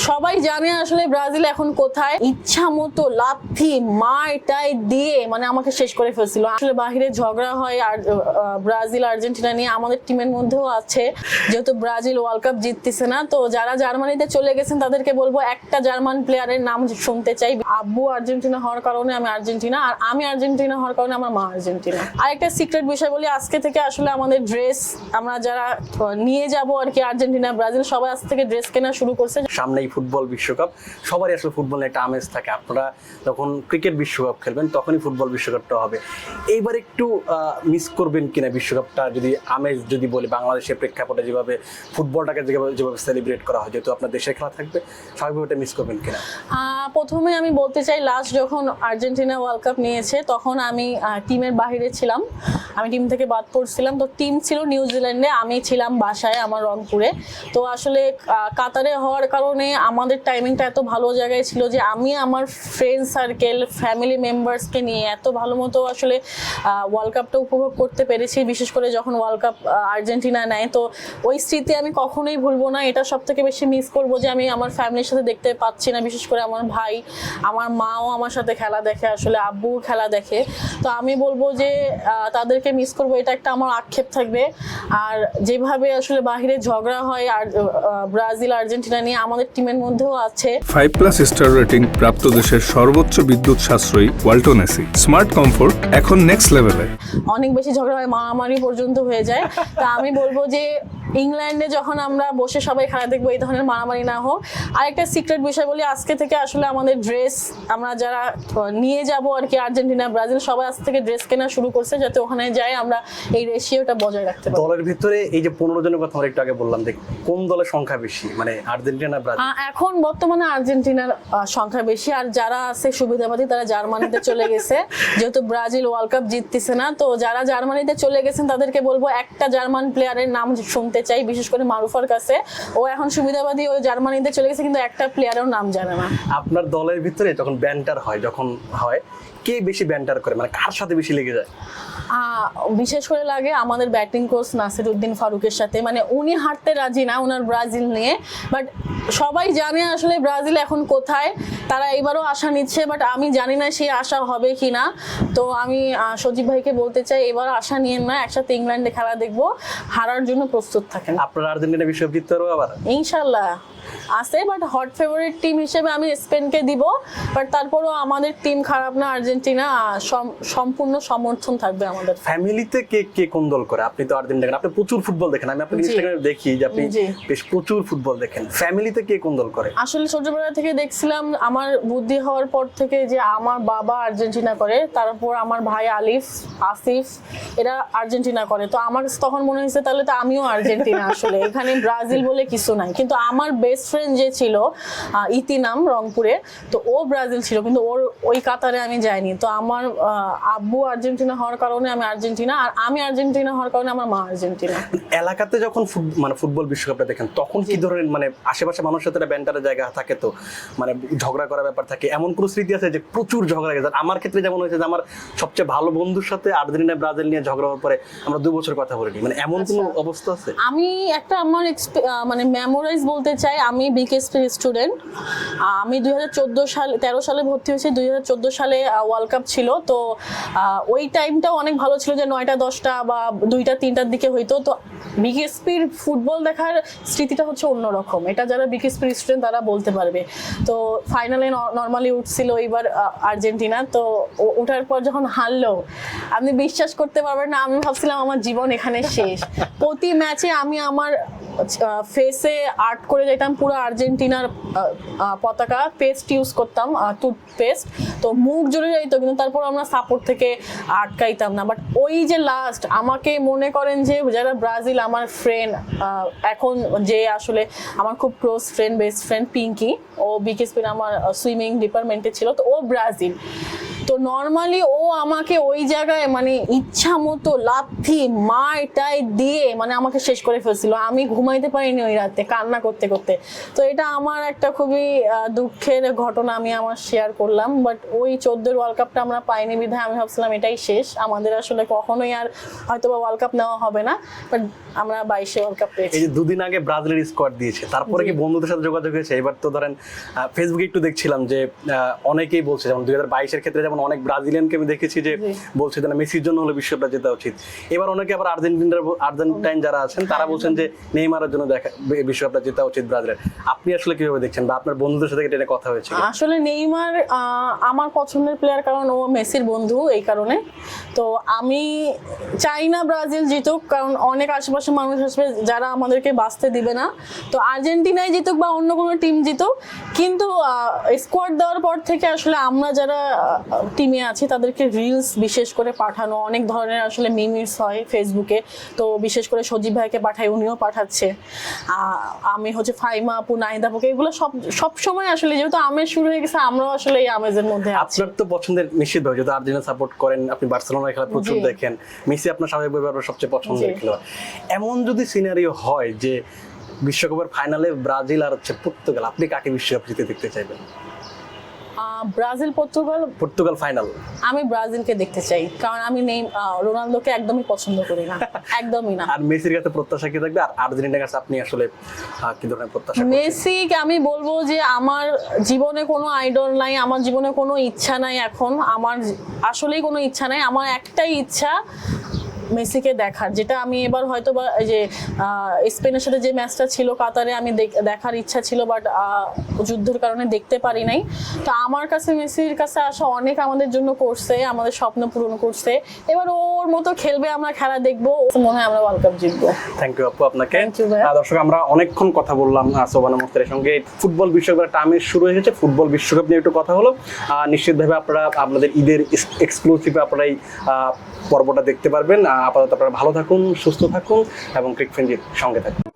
সবাই জানে আসলে ব্রাজিল এখন কোথায়। ইচ্ছা মতো লাথি মারটাই দিয়ে মানে আমাকে শেষ করে ফেলছিল। আসলে বাহিরে ঝগড়া হয় আর ব্রাজিল আর্জেন্টিনা নিয়ে আমাদের টিমের মধ্যেও আছে, যেহেতু ব্রাজিল ওয়ার্ল্ড কাপ জিততেছে না। তো যারা জার্মানিতে চলে গেছেন তাদেরকে বলবো একটা জার্মান প্লেয়ারের নাম শুনতে চাই। আব্বু আর্জেন্টিনা হওয়ার কারণে আমি আর্জেন্টিনা, আর আমি আর্জেন্টিনা হওয়ার কারণে আমার মা আর্জেন্টিনা। আর একটা সিক্রেট বিষয় বলি, আজকে থেকে আসলে আমাদের ড্রেস আমরা যারা নিয়ে যাব আর কি আর্জেন্টিনা ব্রাজিল সবাই আজ থেকে ড্রেস কেনা শুরু করছে। সামনেই ফুটবল বিশ্বকাপ, সবারই আসলে ফুটবলের একটা আমেজ থাকে। আপনারা যখন ক্রিকেট বিশ্বকাপ খেলবেন তখনই ফুটবল বিশ্বকাপটা হবে। এইবার একটু মিস করবেন কিনা বিশ্বকাপটা, যদি আমেজ যদি বলি বাংলাদেশের প্রেক্ষাপটে যেভাবে ফুটবলটাকে যেভাবে সেলিব্রেট করা হয়, যেহেতু আপনার দেশের খেলা থাকবে, স্বাভাবিকভাবে এটা মিস করবেন কিনা? প্রথমে আমি বলতে চাই, লাস্ট যখন আর্জেন্টিনা ওয়ার্ল্ড কাপ নিয়েছে তখন আমি টিমের বাইরে ছিলাম, আমি টিম থেকে বাদ পড়ছিলাম। তো টিম ছিল নিউজিল্যান্ডে, আমি ছিলাম বাসায় আমার রংপুরে। তো আসলে কাতারে হওয়ার কারণে আমাদের টাইমিংটা এত ভালো জায়গায় ছিল যে আমি আমার ফ্রেন্ড সার্কেল ফ্যামিলি মেম্বার্সকে নিয়ে এত ভালো মতো আসলে ওয়ার্ল্ড কাপটা উপভোগ করতে পেরেছি। বিশেষ করে যখন ওয়ার্ল্ড কাপ আর্জেন্টিনা নেয়, তো ওই স্মৃতি আমি কখনোই ভুলবো না। এটা সব থেকে বেশি মিস করবো যে আমি আমার ফ্যামিলির সাথে দেখতে পাচ্ছি না। বিশেষ করে আমার ভাই, আমার মাও আমার সাথে খেলা দেখে, আসলে আব্বু খেলা দেখে। তো আমি বলবো যে তাদেরকে মিস করবো, এটা একটা আমার আক্ষেপ থাকবে। আর যেভাবে আসলে বাহিরে ঝগড়া হয় আর ব্রাজিল আর্জেন্টিনা নিয়ে আমাদের টিমের মধ্যেও আছে। 5+ স্টার রেটিং প্রাপ্ত দেশের সর্বোচ্চ বিদ্যুৎ সাশ্রয়ী ওয়ালটন এসি স্মার্ট কমফোর্ট এখন নেক্সট লেভেলে। অনেক বেশি ঝগড়া হয়, মারামারি পর্যন্ত হয়ে যায়। তা আমি বলবো যে ইংল্যান্ডে যখন আমরা বসে সবাই খেলা দেখবো এই ধরনের মারামারি না হোক। আর একটা সিক্রেট বিষয় বলি, আজকে থেকে আসলে আমাদের ড্রেস আমরা যারা নিয়ে যাব আর কি আর্জেন্টিনা ব্রাজিল সবাই আজ থেকে ড্রেস কেনা শুরু করছে, যাতে ওখানে যাই আমরা এই রেশিওটা বজায় রাখতে পারি। দলের ভিতরে এই যে 15 জনের কথা আমরা একটু আগে বললাম, যে কোন দলের সংখ্যা বেশি, মানে আর্জেন্টিনা ব্রাজিল? এখন বর্তমানে আর্জেন্টিনার সংখ্যা বেশি, আর যারা আছে সুবিধাবাদী তারা জার্মানিতে চলে গেছে, যেহেতু ব্রাজিল ওয়ার্ল্ড কাপ জিততেছে না। তো যারা জার্মানিতে চলে গেছেন তাদেরকে বলবো একটা জার্মান প্লেয়ারের নাম শুনতে চাই, বিশেষ করে মারুফার কাছে। ও এখন সুবিধাবাদী, ও জার্মানিতে চলে গেছে, কিন্তু একটা প্লেয়ারের নাম জানে না। আপনার দলের ভিতরে যখন ব্যান্টার হয়, কে বেশি ব্যান্টার করে, মানে কার সাথে বেশি লেগে যায়? বিশেষ করে লাগে আমাদের ব্যাটিং কোচ নাসিরউদ্দিন ফারুকের সাথে। মানে উনি হারতে রাজি না ওনার ব্রাজিল নিয়ে, বাট সবাই জানে আসলে ব্রাজিল এখন কোথায়। তারা এবারও আশা নিচ্ছে, বাট আমি জানি না সেই আশা হবে কি না। তো আমি সজীব ভাইকে বলতে চাই, এবার আশা নিয়েন না, একসাথে ইংল্যান্ডে খেলা দেখবো, হারার জন্য প্রস্তুত থাকেন। আপনার আর্জেন্টিনা বিশ্বকাপ জিততে পারবো আবার ইনশাল্লাহ আছে, বাট হট ফেভারিট টিম হিসেবে আমি স্পেনকে দিব। বাট তারপরও আমাদের টিম খারাপ না, আর্জেন্টিনা সম্পূর্ণ সমর্থন থাকবে আমাদের। ফ্যামিলিতে কে কোন দল করে? আপনি তো আর্জেন্টিনা, আপনি প্রচুর ফুটবল দেখেন, আমি আপনার ইনস্টাগ্রামে দেখি যে আপনি বেশ প্রচুর ফুটবল দেখেন। ফ্যামিলিতে কে কোন দল করে? আসলে ছোটবেলা থেকে দেখছিলাম, আমার বুদ্ধি হওয়ার পর থেকে, যে আমার বাবা আর্জেন্টিনা করে, তারপর আমার ভাই আলিফ, আসিফ, এরা আর্জেন্টিনা করে। তো আমার তখন মনে হয়েছে তাহলে তো আমিও আর্জেন্টিনা। আসলে এখানে ব্রাজিল বলে কিছু নাই, কিন্তু আমার বেস্ট ফ্রেন্ড যে ছিল ইতি নাম, রংপুরে, তো ও ব্রাজিল ছিল, কিন্তু ওর ওই কাতারে আমি যাইনি। তো আমার আব্বু আর্জেন্টিনা হওয়ার কারণে আমি আর্জেন্টিনা, আর আমি আর্জেন্টিনা হওয়ার কারণে আমার মা আর্জেন্টিনা। এলাকাতে যখন ফুটবল বিশ্বকাপটা দেখেন তখন কি ধরনের, মানে আশেপাশে মানুষের সাথে ব্যান্টারের জায়গা থাকে, তো মানে ঝগড়া করার ব্যাপার থাকে, এমন কোনো স্মৃতি আছে যে প্রচুর ঝগড়া গেছে? আমার ক্ষেত্রে যেমন হয়েছে যে আমার সবচেয়ে ভালো বন্ধুর সাথে আর্জেন্টিনা ব্রাজিল নিয়ে ঝগড়া হওয়ার পরে আমরা 2 বছর কথা বলিনি, মানে এমন কোনো অবস্থা আছে? আমি একটা আমার মানে মেমোরাইজ বলতে চাই। আমি বিকেএসপির স্টুডেন্ট, আমি 2013 সালে ভর্তি হয়েছি। 2014 সালে ওয়ার্ল্ড কাপ ছিল। তো ওই টাইমটাও অনেক ভালো ছিল, যে 9টা 10টা বা 2টা 3টার দিকে হইতো। তো বিকেএসপির ফুটবল দেখার স্মৃতিটা হচ্ছে অন্যরকম, এটা যারা বিকেএসপির স্টুডেন্ট তারা বলতে পারবে। তো ফাইনালে নর্মালি উঠছিল এবার আর্জেন্টিনা। তো ওঠার পর যখন হারলো, আপনি বিশ্বাস করতে পারবেন না, আমি ভাবছিলাম আমার জীবন এখানে শেষ। প্রতি ম্যাচে আমি আমার ফেসে আর্ট করে যেতাম পুরো আর্জেন্টিনার পতাকা, পেস্ট ইউজ করতাম, টুথপেস্ট, তো মুখ জুড়ে যাইতো, কিন্তু তারপর আমরা সাপোর্ট থেকে আটকাইতাম না। বাট ওই যে লাস্ট, আমাকে মনে করেন যে যারা ব্রাজিল আমার ফ্রেন্ড, এখন যে আসলে আমার খুব close friend, best friend Pinky, ও বিকেএসপির আমার সুইমিং ডিপার্টমেন্টে ছিল, তো ও ব্রাজিল। তো নর্মালি ও আমাকে ওই জায়গায় মানে ইচ্ছা মতো লাথি মারটাই দিয়ে মানে আমাকে শেষ করে ফেলছিল। আমি ঘুমাইতে পারিনি ওই রাতে কান্না করতে করতে। তো এটা আমার একটা খুবই দুঃখের ঘটনা আমি আমার শেয়ার করলাম। বাট ওই 14 ওয়ার্ল্ড কাপটা আমরা পাইনি বিধায় আমি ভাবছিলাম এটাই শেষ, আমাদের আসলে কখনোই আর হয়তো বা ওয়ার্ল্ড কাপ নেওয়া হবে না। বাট আমরা 22 ওয়ার্ল্ড কাপ পেয়েছি। এই যে দুদিন আগে ব্রাজিলের স্কোয়াড দিয়েছে, তারপরে কি বন্ধুদের সাথে যোগাযোগ হয়েছে? এবার তো ধরেন ফেসবুকে একটু দেখছিলাম যে অনেকেই বলছে, যেমন 2022-এর ক্ষেত্রে যেমন অনেক ব্রাজিলিয়ানকে আমি দেখেছি যে বলছে যে না মেসির জন্য হলে বিশ্বকাপটা জেতা উচিত। এবার অনেকে আবার আর্জেন্টাইন যারা আছেন তারা বলছেন যে নেইমারের জন্য বিশ্বকাপটা জেতা উচিত ব্রাজিলের। আপনি আসলে কিভাবে দেখছেন, বা আপনার বন্ধুদের সাথে এটা কথা হয়েছে? আসলে নেইমার আমার পছন্দের প্লেয়ার, কারণ ও মেসির বন্ধু, এই কারণে। তো আমি চাই না ব্রাজিল জিতুক, কারণ অনেক আশেপাশে মানুষ আসবে যারা আমাদেরকে বাঁচতে দিবে না। তো আর্জেন্টিনাই জিতুক বা অন্য কোনো টিম জিতুক, কিন্তু স্কোয়াড দেওয়ার পর থেকে আসলে আমরা যারা টিমে আছি তাদেরকে রিলস বিশেষ করে পাঠানো, অনেক ধরনের আসলে মিমিস হয় ফেসবুকে। তো বিশেষ করে সজীব ভাইকে পাঠাই, উনিও পাঠাচ্ছে। আমি হচ্ছে ফাইমা আপু, নাহিদ আপুকে, এগুলো সব সময় আসলে যেহেতু আমেজ শুরু হয়ে গেছে, আমরাও আসলে এই আমেজের মধ্যে আছি। আপনার তো পছন্দের নিশ্চিতভাবে, যেহেতু আর্জেন্টিনা সাপোর্ট করেন, আপনি বার্সেলোনার খেলা প্রচুর দেখেন, মেসি আপনার স্বাভাবিকভাবে সবচেয়ে পছন্দের খেলোয়াড়। এমন যদি সিনারিও হয় যে বিশ্বকাপের ফাইনালে ব্রাজিল আর হচ্ছে পর্তুগাল, আপনি কাকে বিশ্বকাপ জিতে দেখতে চাইবেন? Brazil Portugal final. আমি ব্রাজিলকে দেখতে চাই, কারণ আমি রোনালদোকে একদমই পছন্দ করি না, একদমই না। আর মেসির কাছে প্রত্যাশা কি থাকবে, আর আর্জেন্টিনার কাছে আপনি আসলে কি ধরনের প্রত্যাশা? মেসিকে আমি বলবো যে আমার জীবনে কোনো আইডল নাই, আমার জীবনে কোনো ইচ্ছা নাই, এখন আমার আসলেই কোনো ইচ্ছা নাই। আমার একটাই ইচ্ছা মেসিকে দেখার, যেটা আমি এবার হয়তো বা যে স্পেনের সাথে যে ম্যাচটা ছিল কাতারে, আমি দেখার ইচ্ছা ছিল, বাট যুদ্ধের কারণে দেখতে পারি নাই। তো আমার কাছে মেসির কাছে আসা অনেক আমাদের জন্য করছে, আমাদের স্বপ্ন পূরণ করছে। এবার ওর মতো খেলবে, আমরা খেলা দেখবো, মনে হয় আমরা ওয়ার্ল্ড কাপ জিতবো। থ্যাংক ইউ আপু আপনাকে। দর্শক, আমরা অনেকক্ষণ কথা বললাম সোবানা মুখতারের সঙ্গে। ফুটবল বিশ্বকাপের টাইমে শুরু হয়েছে, ফুটবল বিশ্বকাপ নিয়ে একটু কথা হলো। নিশ্চিতভাবে আপনারা আপনাদের ঈদের এক্সক্লুসিভে আপনারা এই পর্বটা দেখতে পারবেন। আপাতত আপনারা ভালো থাকুন, সুস্থ থাকুন এবং ক্রিক ফ্রেন্ডলির সঙ্গে থাকুন।